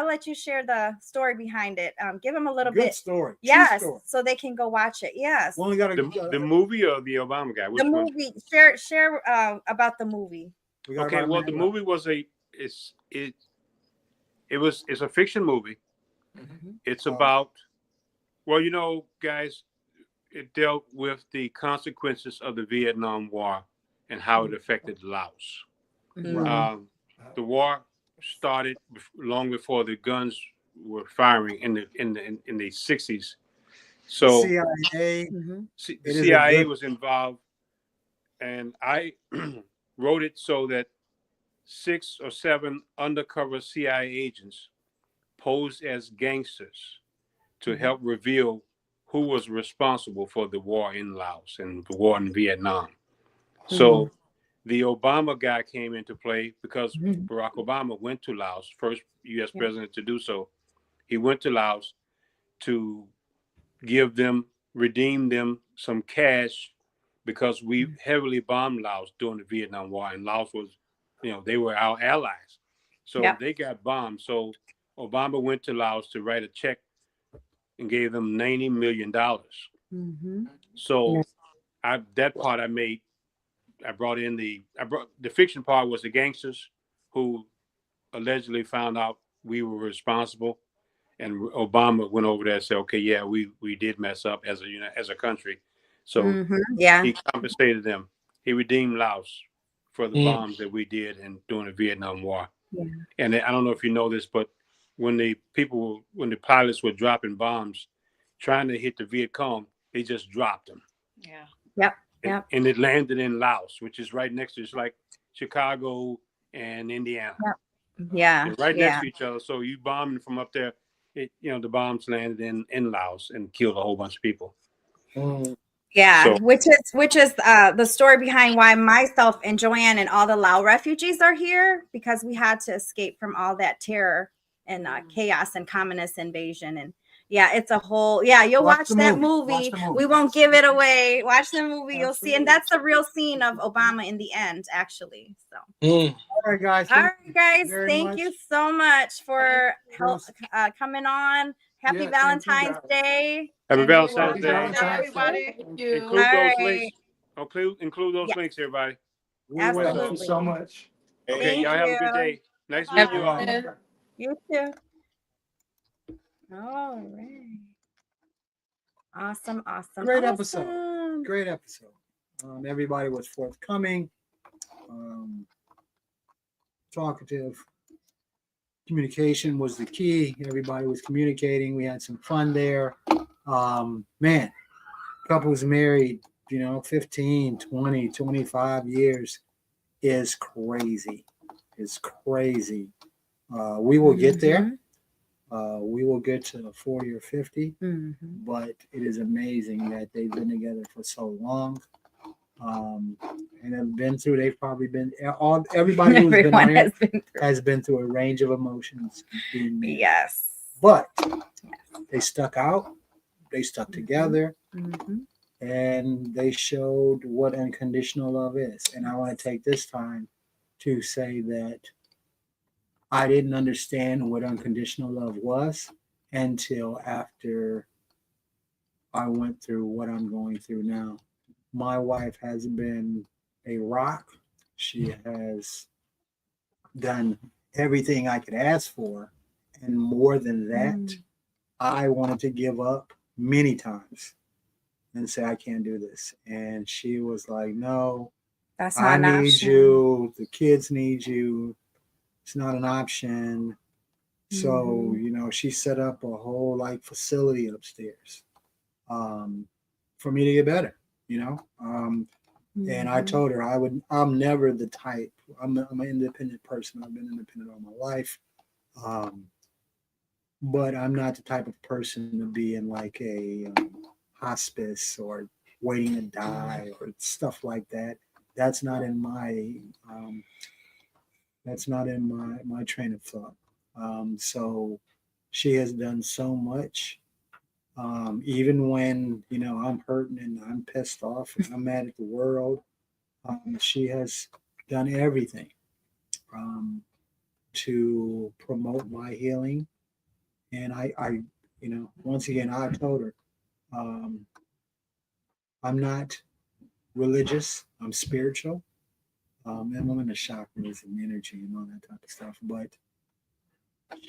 let you share the story behind it. Give them a little Good bit. story. True Yes, story. so they can go watch it. Yes. We only got The movie or the Obama guy? Which The one? movie. Share about the movie. Okay, well, the movie was it's a fiction movie. Mhm. It's Oh. about, well, you know, guys, it dealt with the consequences of the Vietnam War and how it affected Laos. Mhm. The war started long before the guns were firing in the 60s. So CIA. Mhm. the It is a CIA good- was involved, and I wrote it so that 6 or 7 undercover CIA agents posed as gangsters to help reveal who was responsible for the war in Laos and the war in Vietnam. So the Obama guy came into play because Mhm. Barack Obama went to Laos, first U.S. Yeah. president to do so. He went to Laos to redeem them some cash because we heavily bombed Laos during the Vietnam War, and Laos was, they were our allies. So Yep. they got bombed. So Obama went to Laos to write a check and gave them $90 million. Mhm. So that part I made. I brought the fiction part was the gangsters who allegedly found out we were responsible, and Obama went over there and said, "Okay, yeah, we did mess up as a country." So Mhm. Yeah. he compensated them. He redeemed Laos for the Mm. bombs that we did during the Vietnam War. Yeah. And I don't know if you know this, but when the pilots were dropping bombs, trying to hit the Viet Cong, they just dropped them. Yeah. Yep. Yep. And it landed in Laos, which is right next to, it's like Chicago and Indiana. Yeah. They're right Yeah. next to each other. So you bombing from up there, the bombs landed in Laos and killed a whole bunch of people. Mm. Yeah, So- which is the story behind why myself and Joanne and all the Lao refugees are here, because we had to escape from all that terror and chaos and communist invasion. And yeah, it's a whole, you'll watch the that movie. movie. Watch the movie. We won't give it away. Watch the movie, you'll see. And that's the real scene of Obama in the end, actually. So Mm. All right, guys. all right, guys, very thank much. you so much for you. coming on. Happy Yeah, thank you, Valentine's guys. Day. Happy And Valentine's Happy Day. Valentine's Day. Everybody. Thank you. Include All those right. links. Include those Yes. links, everybody. We will. Thank you Absolutely. so much. Okay, Thank y'all have a good you. day. Nice Bye. meeting you all. Yeah. You too. All right. Awesome. Great episode. Awesome. Great episode. Everybody was forthcoming, talkative. Communication was the key. Everybody was communicating. We had some fun there. Man, couples married, 15, 20, 25 years is crazy. It's crazy. We will get there. We will get to 40 or 50, Mhm. but it is amazing that they've been together for so long. And have been through, they've probably been, everybody who's been on Everyone here has been through. has been through a range of emotions being married. Yes. But they stuck out, they stuck together, Mhm. and they showed what unconditional love is. And I want to take this time to say that I didn't understand what unconditional love was until after I went through what I'm going through now. My wife has been a rock. She has done everything I could ask for. And more than that, I wanted to give up many times and say, I can't do this. And she was like, no, That's not I an need option. you. The kids need you. It's not an option. So, she set up a whole like facility upstairs for me to get better, And I told her I'm never the type, I'm an independent person. I've been independent all my life. But I'm not the type of person to be in like a hospice or waiting to die or stuff like that. That's not in my my train of thought. So she has done so much. Even when I'm hurting and I'm pissed off and I'm mad at the world, she has done everything to promote my healing. And I once again, I told her, I'm not religious. I'm spiritual. And I'm in the chakras and energy and all that type of stuff. But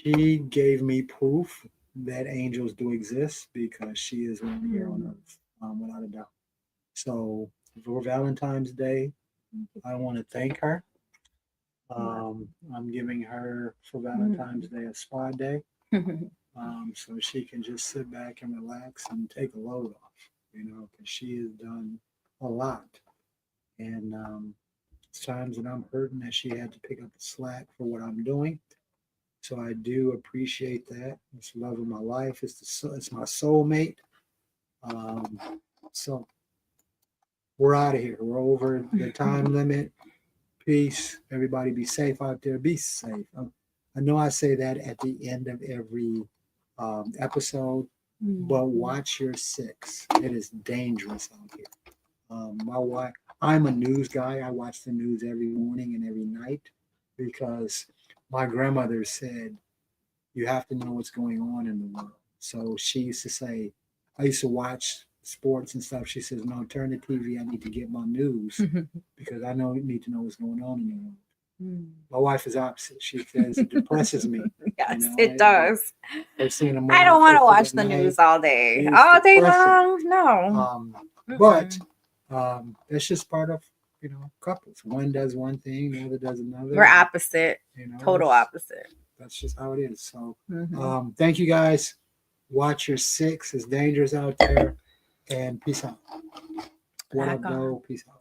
she gave me proof that angels do exist because she is one here on earth, without a doubt. So for Valentine's Day, I want to thank her. I'm giving her for Valentine's Day a spa day, so she can just sit back and relax and take a load off, because she has done a lot. And it's times that I'm hurting that she had to pick up the slack for what I'm doing. So I do appreciate that. It's the love of my life. It's my soulmate. So we're out of here. We're over the time limit. Peace. Everybody be safe out there. Be safe. I know I say that at the end of every episode, but watch your six. It is dangerous out here. My wife, I'm a news guy. I watch the news every morning and every night because my grandmother said, you have to know what's going on in the world. So she used to say, I used to watch sports and stuff. She says, no, turn the TV. I need to get my news because I need to know what's going on in the world. My wife is opposite. She says it depresses me. Yes, it does. I don't want to watch the news all day. All day long? No. But that's just part of, couples. One does one thing, the other does another. We're opposite. Total opposite. That's just how it is. So thank you guys. Watch your six. It's dangerous out there. And peace out. What up, though? Peace out.